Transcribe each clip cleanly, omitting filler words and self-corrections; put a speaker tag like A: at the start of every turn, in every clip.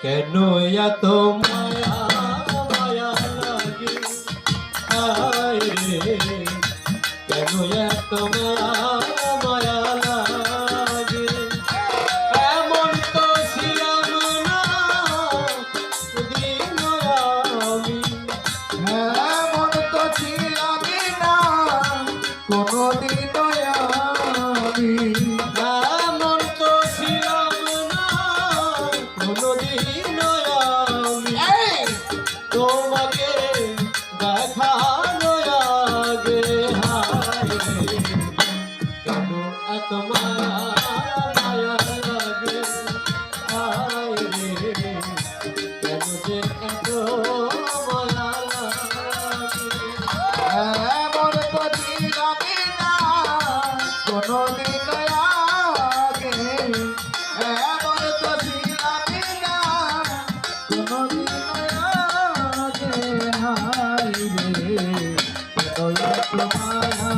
A: কেন এত মায়া মায়া লাগে হায় রে, কেন এত মায়া মায়া লাগে। এমন তো ছিলাম না দিন আমি,
B: এমন তো ছিলাম না কোনদিন আমি,
A: এমন তো ছিলাম না কোনদিন আমি, তোমাকে দেখানো আগে হায় রে, কেন এত মায়া মায়া লাগে হায় রে, কেন যে এত মায়া লাগে।
B: এমন তো ছিলাম না কোনদিন আগে, এমন তো ছিলাম না কোনদিন আগে, হায় রে কেন এত মায়া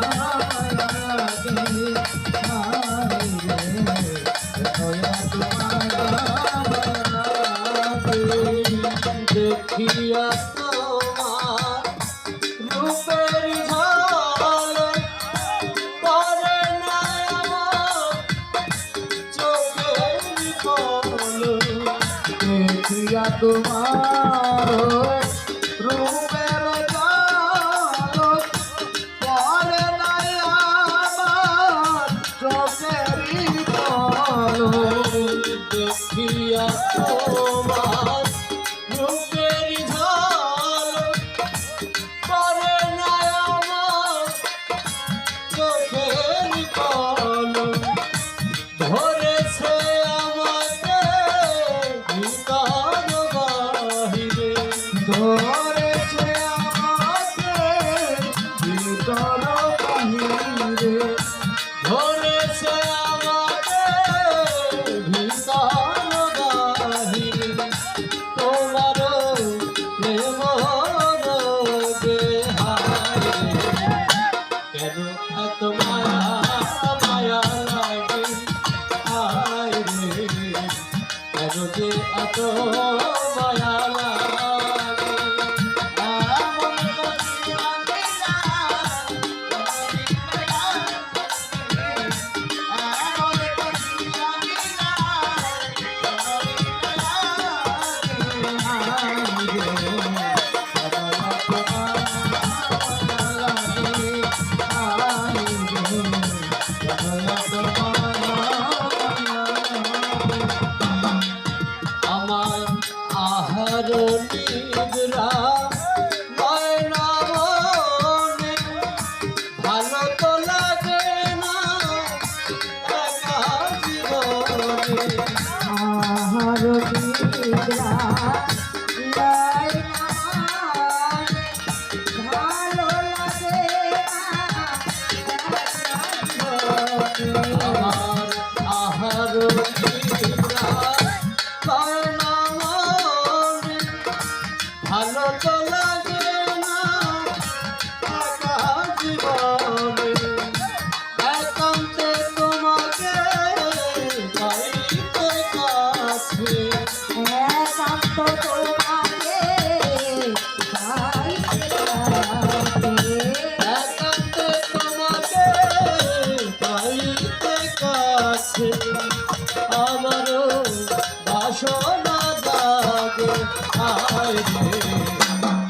B: লাগে, হায় রে কেন এত মায়া লাগে।
A: দেখিয়া তোমার রূপের ঝলক পরে না আমার চোখের পলক,
B: দেখিয়া তোমার রূপের ঝলক পরে নাই আমার চোখেরই পলক।
A: দেখিয়া তোমার রূপের ঝলক পরে না আমার চোখের পলক, ধরেছে আমাকে ভিতর বাহিরে,
B: ধরেছে আমাকে ভিতর বাহিরে,
A: ধরেছে আমাকে ভিতর বাহিরে, তোমার প্রেম রোগে হায় রে, কেন এত মায়া মায়া লাগে হায় রে, কেন যে এত মায়া লাগে।
B: এমন তো ছিলাম না কোনদিন আগে, এমন তো ছিলাম না কোনদিন আগে, হায় রে কেন এত মায়া লাগে, হায় রে কেন এত মায়া লাগে।
A: আমার আহার নিদ্রা ময়না মনে ভালো তো লাগে না একা জীবনে,
B: আহার নিদ্রা লাই না ভালো লাগে না,
A: আমার আহার নিদ্রা ময়না মনে ভালো তো লাগে না একা জীবনে, একান্তে তোমাকে পাইতে কাছে,
B: একান্ত তোমাকে পাইতে লাগে,
A: একান্তে তোমাকে পাইতে কাছে, আমারও বাসনা জাগে হায় রে,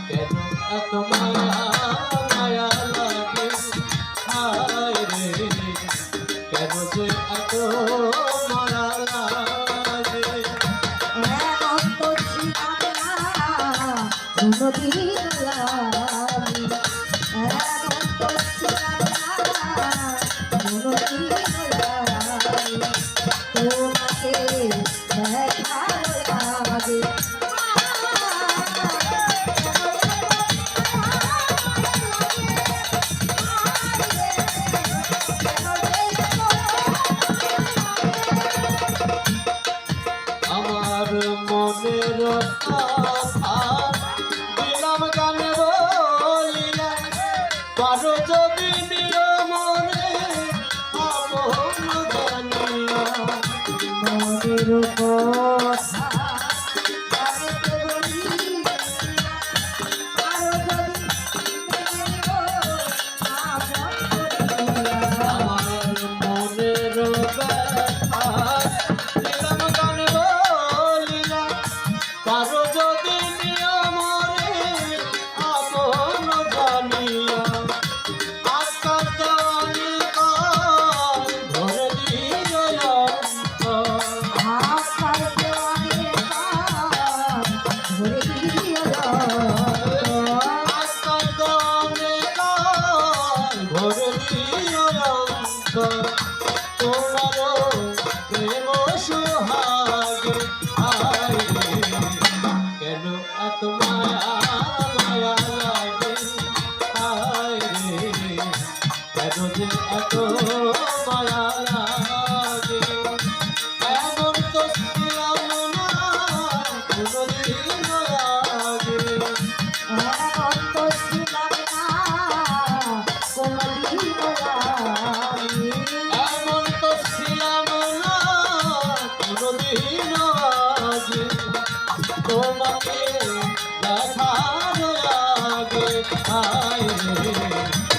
A: কেন এত মায়া মায়া লাগে হায় রে, কেন যে এত মায়া লাগে।
B: এমন তো ছিলাম না কোনদিন আমি, এমন তো ছিলাম না কোনদিন আমি, তোমাকে দেখার আগে
A: আমার মনের কথা দিলাম গানে বলিলা, পারো যদি নিয় মনে আপন জানিয়া,
B: মনের কথা
A: যায় রে